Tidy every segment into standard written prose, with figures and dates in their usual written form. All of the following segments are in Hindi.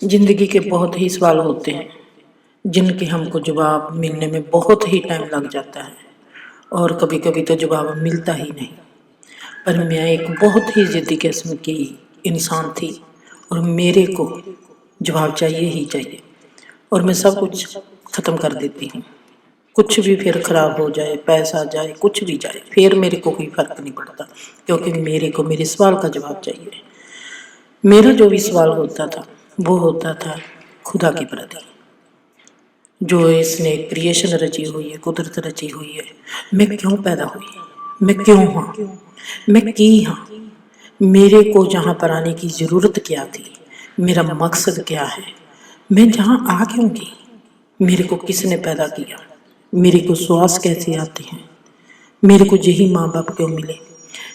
जिंदगी के बहुत ही सवाल होते हैं जिनके हमको जवाब मिलने में बहुत ही टाइम लग जाता है और कभी कभी तो जवाब मिलता ही नहीं। पर मैं एक बहुत ही जिद्दी किस्म की इंसान थी और मेरे को जवाब चाहिए ही चाहिए और मैं सब कुछ ख़त्म कर देती हूँ। कुछ भी फिर ख़राब हो जाए, पैसा जाए, कुछ भी जाए, फिर मेरे को कोई फ़र्क नहीं पड़ता क्योंकि मेरे को मेरे सवाल का जवाब चाहिए। मेरा जो भी सवाल होता था वो होता था खुदा के प्रति, जो इसने क्रिएशन रची हुई है, कुदरत रची हुई है। मैं क्यों पैदा हुई, मैं क्यों हाँ, मैं की हाँ, मेरे को जहाँ पर आने की ज़रूरत क्या थी, मेरा मकसद क्या है, मैं जहाँ आ क्यों गई, मेरे को किसने पैदा किया, मेरे को श्वास कैसे आते हैं, मेरे को यही माँ बाप क्यों मिले,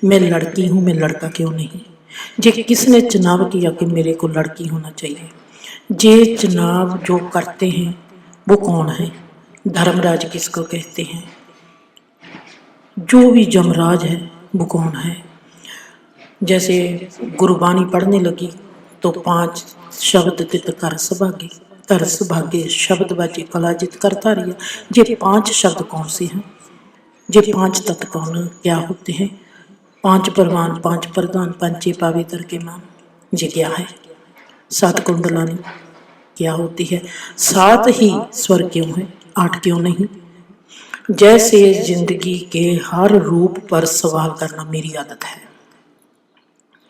मैं लड़की हूँ, मैं लड़का क्यों नहीं, ये किसने चुनाव किया कि मेरे को लड़की होना चाहिए, ये चुनाव जो करते हैं वो कौन है, धर्मराज किसको कहते हैं, जो भी जमराज है वो कौन है। जैसे गुरबानी पढ़ने लगी तो 5 शब्द तित कर सभागे, कर सभागे शब्द बाजे कलाजित करता रहिया। ये 5 शब्द कौन से हैं, ये 5 तत्व कौन क्या होते हैं, 5 परवान 5 प्रधान पंचे पावे तर के मान, ये क्या है। 7 कुंडलानी क्या होती है, 7 ही स्वर क्यों है, 8 क्यों नहीं। जैसे जिंदगी के हर रूप पर सवाल करना मेरी आदत है।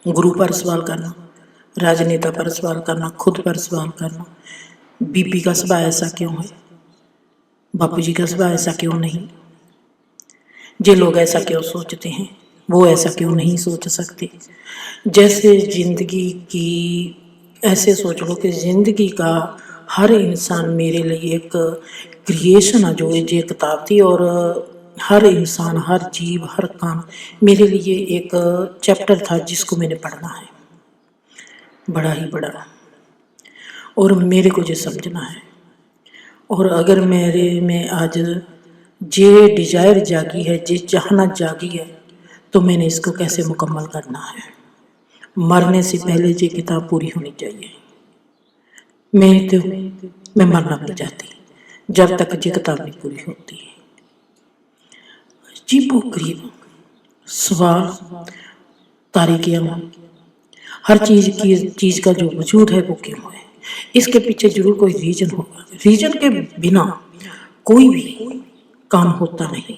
गुरु पर सवाल करना, राजनेता पर सवाल करना, खुद पर सवाल करना, बीपी का स्वभाव ऐसा क्यों है, बापू जी का स्वभाव ऐसा क्यों नहीं, ये लोग ऐसा क्यों सोचते हैं, वो ऐसा क्यों नहीं सोच सकते। जैसे जिंदगी की ऐसे सोच लो कि जिंदगी का हर इंसान मेरे लिए एक क्रिएशन है, जो ये किताब थी, और हर इंसान, हर जीव, हर काम मेरे लिए एक चैप्टर था जिसको मैंने पढ़ना है, बड़ा ही बड़ा, और मेरे को ये समझना है। और अगर मेरे में आज जे डिजायर जागी है, जे चाहना जागी है, तो मैंने इसको कैसे मुकम्मल करना है। मरने से पहले ये किताब पूरी होनी चाहिए। मैं मरना नहीं चाहती जब तक ये किताब नहीं पूरी होती। अजीबो गरीब सवाल, तारीकियाँ, हर चीज़ का जो वजूद है वो क्यों है, इसके पीछे जरूर कोई रीजन होगा। रीजन के बिना कोई भी काम होता नहीं,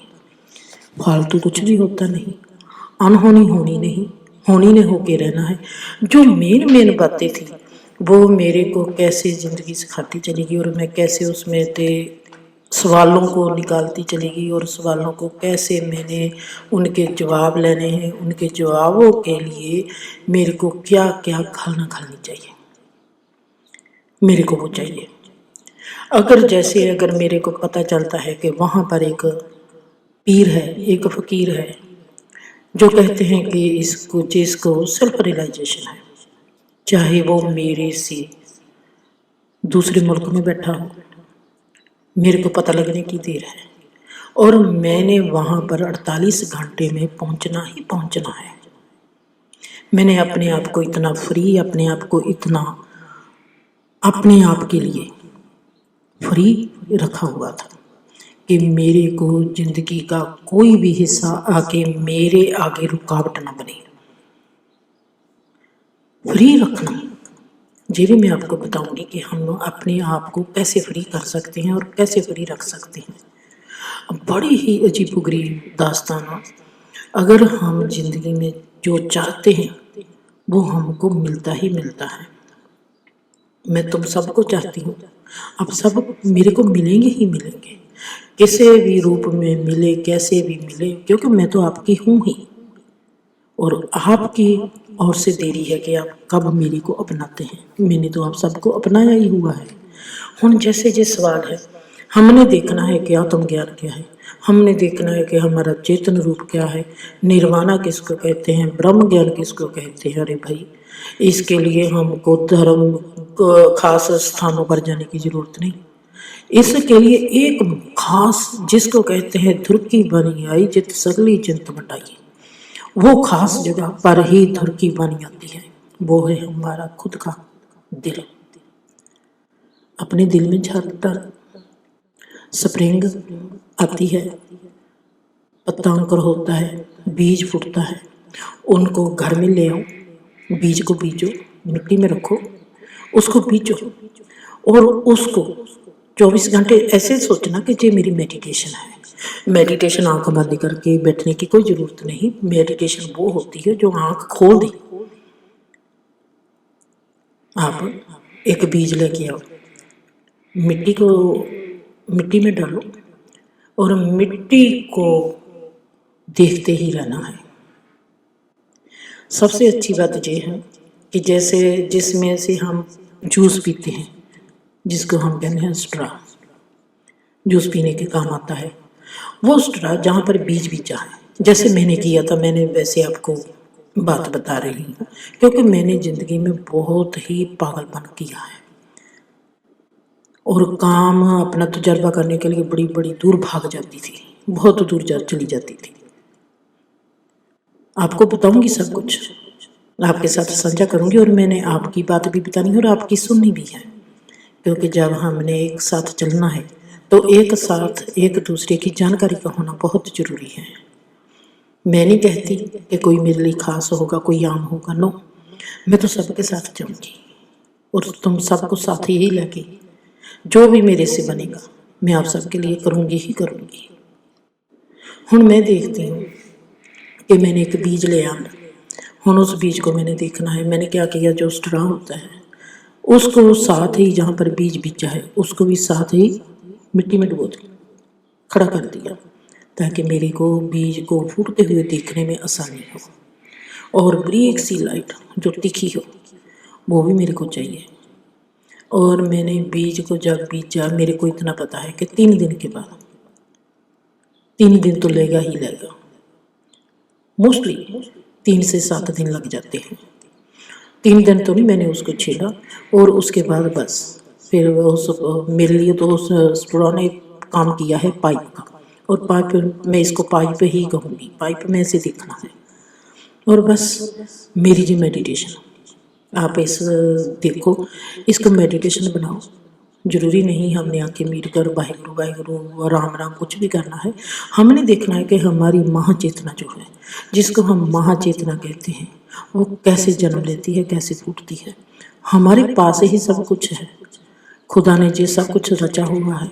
फालतू कुछ भी होता नहीं, अनहोनी होनी नहीं, होनी ने होके रहना है। जो मेन बातें थी वो मेरे को कैसे ज़िंदगी सिखाती चलेगी और मैं कैसे उसमें से सवालों को निकालती चलेगी और सवालों को कैसे मैंने उनके जवाब लेने हैं, उनके जवाबों के लिए मेरे को क्या क्या घालनी चाहिए, मेरे को वो चाहिए। अगर मेरे को पता चलता है कि वहाँ पर एक पीर है, एक फ़कीर है, जो कहते हैं कि इसको जिसको सेल्फ रियलाइजेशन है, चाहे वो मेरे से दूसरे मुल्क में बैठा हो, मेरे को पता लगने की देर है और मैंने वहाँ पर 48 घंटे में पहुँचना ही पहुँचना है। मैंने अपने आप को इतना फ्री, अपने आप को इतना अपने आप के लिए फ्री रखा हुआ था कि मेरे को जिंदगी का कोई भी हिस्सा आके मेरे आगे रुकावट ना बने। फ्री रखना, ये भी मैं आपको बताऊंगी कि हम अपने आप को कैसे फ्री कर सकते हैं और कैसे फ्री रख सकते हैं। बड़ी ही अजीबोगरीब दास्तान। अगर हम जिंदगी में जो चाहते हैं वो हमको मिलता ही मिलता है। मैं तुम सबको चाहती हूँ, अब सब मेरे को मिलेंगे ही मिलेंगे, किसी भी रूप में मिले, कैसे भी मिले, क्योंकि मैं तो आपकी हूँ ही और आपकी और से देरी है कि आप कब मेरे को अपनाते हैं। मैंने तो आप सबको अपनाया ही हुआ है। हुन जैसे ये सवाल है, हमने देखना है कि आत्म ज्ञान क्या है, हमने देखना है कि हमारा चेतन रूप क्या है, निर्वाणा किसको कहते हैं, ब्रह्म ज्ञान किसको कहते हैं। अरे भाई, इसके लिए हमको धर्म खास स्थानों पर जाने की जरूरत नहीं। इसके लिए एक खास, जिसको कहते हैं धुर की बनी आई जित सगली चिंत मटाई, वो खास जगह पर ही धुर की बनी आती है, वो है हमारा खुद का दिल। अपने दिल में झांककर स्प्रिंग आती है, पत्ता अंकुर होता है, बीज फूटता है, उनको घर में ले आओ, बीज को बीजो, मिट्टी में रखो, उसको बीजो और उसको 24 घंटे ऐसे सोचना कि ये मेरी मेडिटेशन है। मेडिटेशन आंख बंद करके बैठने की कोई ज़रूरत नहीं। मेडिटेशन वो होती है जो आंख खोल दे। आप एक बीज लेके आओ, मिट्टी में डालो और मिट्टी को देखते ही रहना है। सबसे अच्छी बात यह है कि जैसे जिसमें से हम जूस पीते हैं, जिसको हम कहते हैं स्ट्रॉ, जूस पीने के काम आता है, वो स्ट्रॉ जहाँ पर बीज बीजा है, जैसे मैंने किया था, मैंने वैसे आपको बात बता रही हूँ, क्योंकि मैंने ज़िंदगी में बहुत ही पागलपन किया है और काम अपना तजर्बा करने के लिए बड़ी बड़ी दूर भाग जाती थी, बहुत दूर चली जाती थी। आपको बताऊंगी, सब कुछ आपके साथ साझा करूंगी और मैंने आपकी बात भी बतानी है और आपकी सुननी भी है, क्योंकि जब हमने एक साथ चलना है तो एक साथ एक दूसरे की जानकारी का होना बहुत ज़रूरी है। मैं नहीं कहती कि कोई मेरे लिए खास होगा, कोई आम होगा, नो, मैं तो सबके साथ जाऊंगी और तुम सबको साथ ही लेके जो भी मेरे से बनेगा मैं आप सबके लिए करूंगी ही करूंगी। हुण मैं देखती हूँ कि मैंने एक बीज ले आना, हुण उस बीज को मैंने देखना है। मैंने क्या किया, जो स्ट्रॉ होता है उसको साथ ही जहाँ पर बीज बीजा है उसको भी साथ ही मिट्टी में डुबो दिया, खड़ा कर दिया, ताकि मेरे को बीज को फूटते हुए देखने में आसानी हो और बारीक सी लाइट जो तीखी हो वो भी मेरे को चाहिए। और मैंने बीज को जब बीजा, मेरे को इतना पता है कि 3 दिन के बाद, 3 दिन तो लेगा ही लेगा, मोस्टली 3 से 7 दिन लग जाते हैं। 3 दिन तो नहीं मैंने उसको छेड़ा और उसके बाद बस फिर उस मेरे लिए तो उस स्ट्रॉ ने काम किया है पाइप का, और पाइप मैं इसको पाइप ही कहूँगी, पाइप में से दिखना है। और बस मेरी जी मेडिटेशन, आप इस देखो, इसको मेडिटेशन बनाओ। जरूरी नहीं हमने आंखें मीट कर वाहिगुरु वाहिगुरु राम राम कुछ भी करना है। हमने देखना है कि हमारी महाचेतना जो है, जिसको हम महाचेतना कहते हैं, वो कैसे जन्म लेती है, कैसे फूटती है। हमारे पास ही सब कुछ है, खुदा ने जो सब कुछ रचा हुआ है,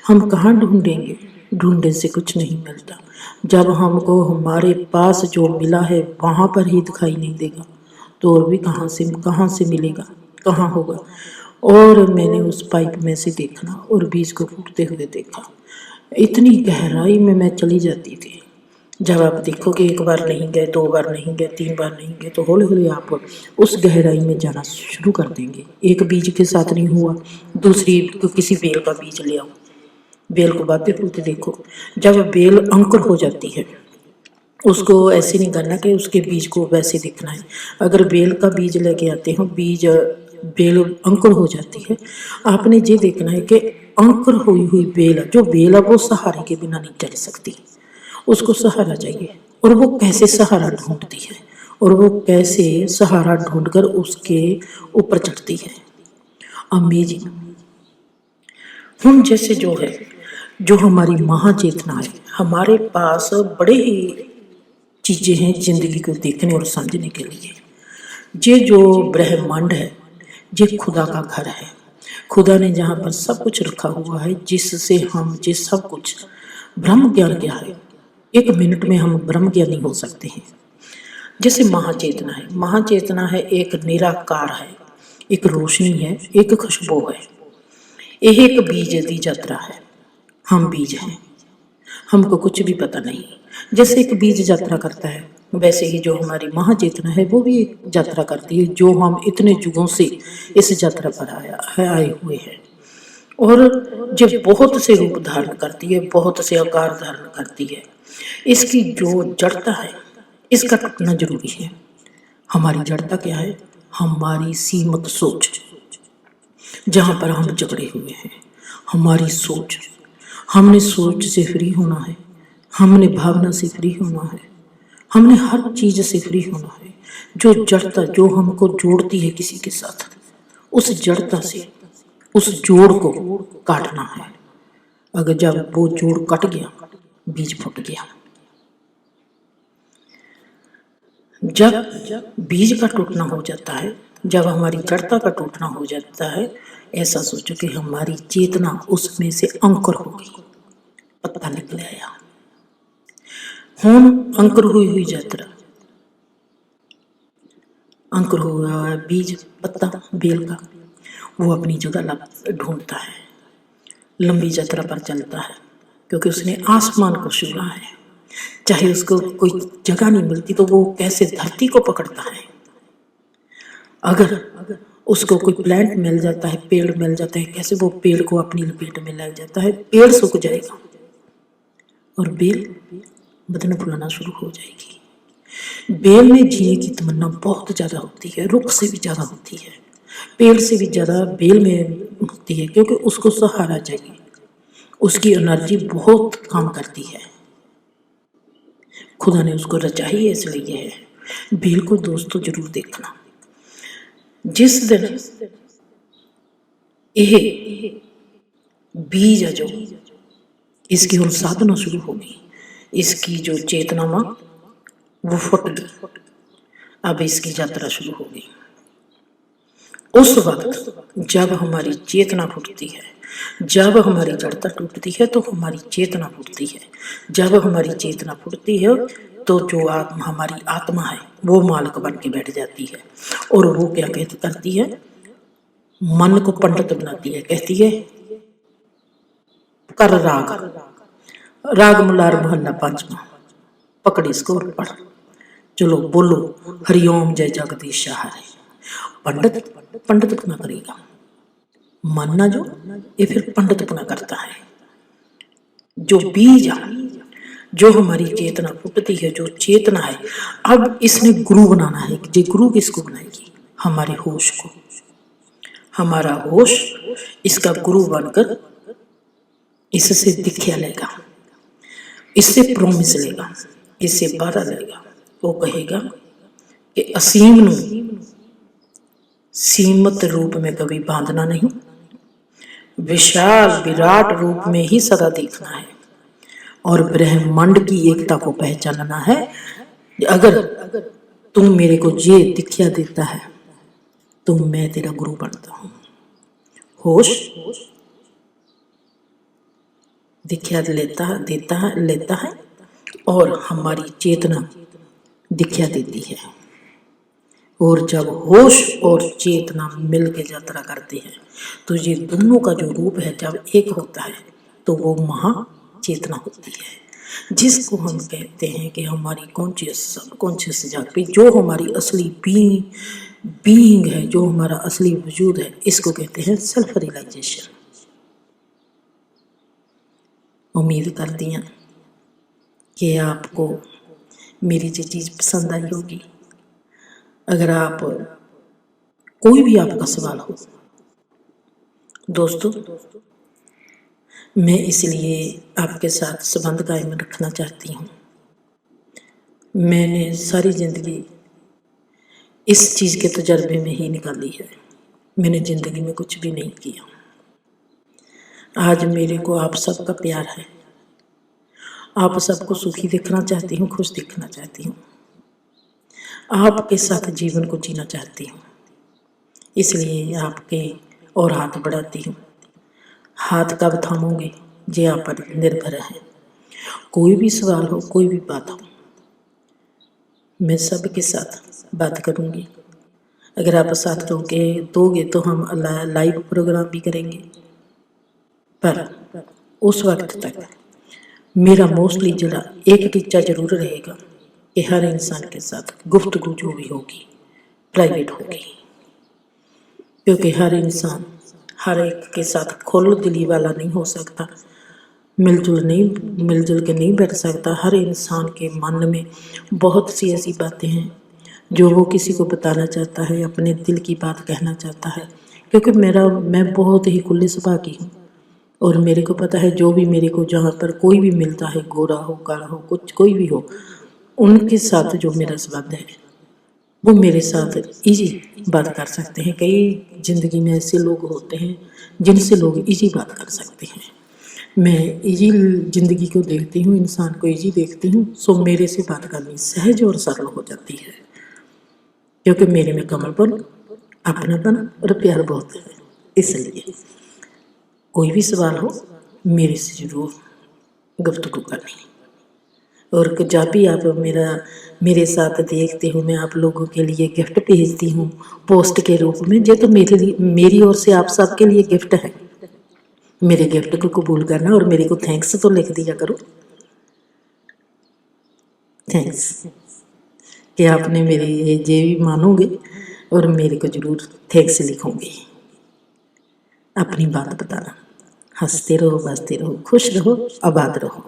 हम कहाँ ढूंढेंगे, ढूंढने से कुछ नहीं मिलता। जब हमको हमारे पास जो मिला है वहाँ पर ही दिखाई नहीं देगा तो और भी कहाँ से मिलेगा, कहाँ होगा। और मैंने उस पाइप में से देखना और बीज को फूटते हुए देखा, इतनी गहराई में मैं चली जाती थी। जब आप देखोगे 1 बार नहीं गए, 2 बार नहीं गए, 3 बार नहीं गए, तो हौली हौली आप उस गहराई में जाना शुरू कर देंगे। एक बीज के साथ नहीं हुआ, दूसरी किसी बेल का बीज ले आओ, बेल को बातें फूलते देखो। जब बेल अंकुर हो जाती है, उसको ऐसे नहीं करना कि उसके बीज को वैसे दिखना है। अगर बेल का बीज लेके आते हो, बेल अंकुर हो जाती है, आपने ये देखना है कि अंकुर हुई बेल, जो बेल है वो सहारे के बिना नहीं चल सकती, उसको सहारा चाहिए। और वो कैसे सहारा ढूंढती है और वो कैसे सहारा ढूंढकर उसके ऊपर चढ़ती है, अमेजिंग। हम जैसे जो है, जो हमारी महाचेतना है, हमारे पास बड़े ही चीज़ें हैं जिंदगी को देखने और समझने के लिए। ये जो ब्रह्मांड है ये खुदा का घर है। खुदा ने जहाँ पर सब कुछ रखा हुआ है, जिससे हम ये सब कुछ ब्रह्म ज्ञान क्या है, 1 मिनट में हम ब्रह्म ज्ञानी हो सकते हैं। जैसे महाचेतना है, महाचेतना है एक निराकार है, एक रोशनी है, एक खुशबू है, यह एक बीज दी यात्रा है। हम बीज हैं, हमको कुछ भी पता नहीं। जैसे एक बीज यात्रा करता है, वैसे ही जो हमारी महाचेतना है वो भी एक यात्रा करती है, जो हम इतने युगों से इस यात्रा पर आए हुए हैं। और जब बहुत से रूप धारण करती है, बहुत से आकार धारण करती है, इसकी जो जड़ता है इसका टूटना जरूरी है। हमारी जड़ता क्या है, हमारी सीमित सोच, जहाँ पर हम जकड़े हुए हैं। हमारी सोच, हमने सोच से फ्री होना है, हमने भावना से फ्री होना है, हमने हर चीज से फ्री होना है। जो जड़ता जो हमको जोड़ती है किसी के साथ, उस जड़ता से, उस जोड़ को काटना है। अगर जब वो जोड़ कट गया, बीज फूट गया। जब बीज का टूटना हो जाता है, जब हमारी जड़ता का टूटना हो जाता है, ऐसा सोचो कि हमारी चेतना उसमें से अंकुर हो गई, पत्ता निकल आया। हुण अंकुर हुई हुई यात्रा, अंकुर हुआ है बीज, पत्ता बेल का, वो अपनी जगह ढूंढता है, लंबी यात्रा पर चलता है, क्योंकि उसने आसमान को छूना है। चाहे उसको कोई जगह नहीं मिलती तो वो कैसे धरती को पकड़ता है। अगर उसको कोई प्लांट मिल जाता है, पेड़ मिल जाता है, कैसे वो पेड़ को अपनी लपेट में लग जाता है। पेड़ सूख जाएगा और बेल बदन फुलाना शुरू हो जाएगी। बेल में जीने की तमन्ना बहुत ज्यादा होती है, रुख से भी ज्यादा होती है, पेड़ से भी ज्यादा बेल में होती है, क्योंकि उसको सहारा चाहिए, उसकी एनर्जी बहुत काम करती है। खुदा ने उसको रचा ही इसलिए है। बेल को दोस्तों जरूर देखना। जिस दिन यह बीज है जो इसकी हम साधना शुरू होगी, इसकी जो चेतना मां वो फुट गई, अब इसकी यात्रा शुरू होगी। उस वक्त जब हमारी चेतना फूटती है, जब हमारी जड़ता टूटती है तो हमारी चेतना फूटती है। जब हमारी चेतना फूटती है तो जो हमारी आत्मा है वो मालिक बन के बैठ जाती है, और वो क्या करती है, मन को पंडित बनाती है। कहती है कर राग, राग मुलार मोहल्ला पांचवा, पकड़ इसको और पढ़, चलो बोलो हरिओम जय जगदीश हरे। पंडित पंडितपना करेगा, मानना जो ये फिर पंडितपना करता है। जो बीज जो हमारी चेतना फूटती है, जो चेतना है, अब इसने गुरु बनाना है। जो गुरु किसको बनाएगी, हमारे होश को। हमारा होश इसका गुरु बनकर इससे दीक्षा लेगा, इससे प्रोमिस लेगा, इससे वादा लेगा। वो कहेगा कि असीम नू सीमित रूप में कभी बांधना नहीं, विशाल विराट रूप में ही सदा देखना है, और ब्रह्मांड की एकता को पहचानना है। अगर तुम मेरे को ये दीक्षा देता है तो मैं तेरा गुरु बनता हूं। होश दीक्षा लेता है और हमारी चेतना दीक्षा देती है। और जब होश और चेतना मिलकर यात्रा करते हैं तो ये दोनों का जो रूप है जब एक होता है तो वो महा चेतना होती है, जिसको हम कहते हैं कि हमारी कॉन्शियस जाग, जो हमारी असली बीइंग है, जो हमारा असली वजूद है, इसको कहते हैं सेल्फ रियलाइजेशन। उम्मीद करती हूँ कि आपको मेरी ये चीज़ पसंद आई होगी। अगर आप कोई भी आपका सवाल हो दोस्तों, मैं इसलिए आपके साथ संबंध कायम रखना चाहती हूँ। मैंने सारी जिंदगी इस चीज़ के तजर्बे में ही निकाली है, मैंने जिंदगी में कुछ भी नहीं किया। आज मेरे को आप सबका प्यार है, आप सबको सुखी देखना चाहती हूँ, खुश देखना चाहती हूँ, आपके साथ जीवन को जीना चाहती हूँ। इसलिए आपके और हाथ बढ़ाती हूँ। हाथ कब थामोगे ये आप पर निर्भर है। कोई भी सवाल हो, कोई भी बात हो, मैं सबके साथ बात करूँगी। अगर आप साथ दोगे तो हम लाइव प्रोग्राम भी करेंगे। पर उस वक्त तक मेरा मोस्टली जरा एक टीचा जरूर रहेगा कि हर इंसान के साथ गुफ्तगू जो भी होगी प्राइवेट होगी, क्योंकि हर इंसान हर एक के साथ खुल दिली वाला नहीं हो सकता, मिलजुल के नहीं बैठ सकता। हर इंसान के मन में बहुत सी ऐसी बातें हैं जो वो किसी को बताना चाहता है, अपने दिल की बात कहना चाहता है। क्योंकि मैं बहुत ही खुले स्वभाव की हूँ, और मेरे को पता है जो भी मेरे को जहाँ पर कोई भी मिलता है, गोरा हो काला हो कुछ कोई भी हो, उनके साथ जो मेरा संबंध है वो मेरे साथ इजी बात कर सकते हैं। कई ज़िंदगी में ऐसे लोग होते हैं जिनसे लोग इजी बात कर सकते हैं। मैं इजी ज़िंदगी को देखती हूँ, इंसान को इजी देखती हूँ, सो मेरे से बात करनी सहज और सरल हो जाती है, क्योंकि मेरे में कमलपन, अपनापन और प्यार बहुत है। इसलिए कोई भी सवाल हो मेरे से ज़रूर गुफ्तगू करनी। और जब भी आप मेरे साथ देखते हो, मैं आप लोगों के लिए गिफ्ट भेजती हूँ पोस्ट के रूप में, ये तो मेरी ओर से आप सबके लिए गिफ्ट है। मेरे गिफ्ट को कबूल करना और मेरे को थैंक्स तो लिख दिया करो, थैंक्स कि आपने मेरी ये भी मानोगे और मेरे को ज़रूर थैंक्स लिखोगे। अपनी बात बताना। हंसते रहो, बसते रहो, खुश रहो, आबाद रहो।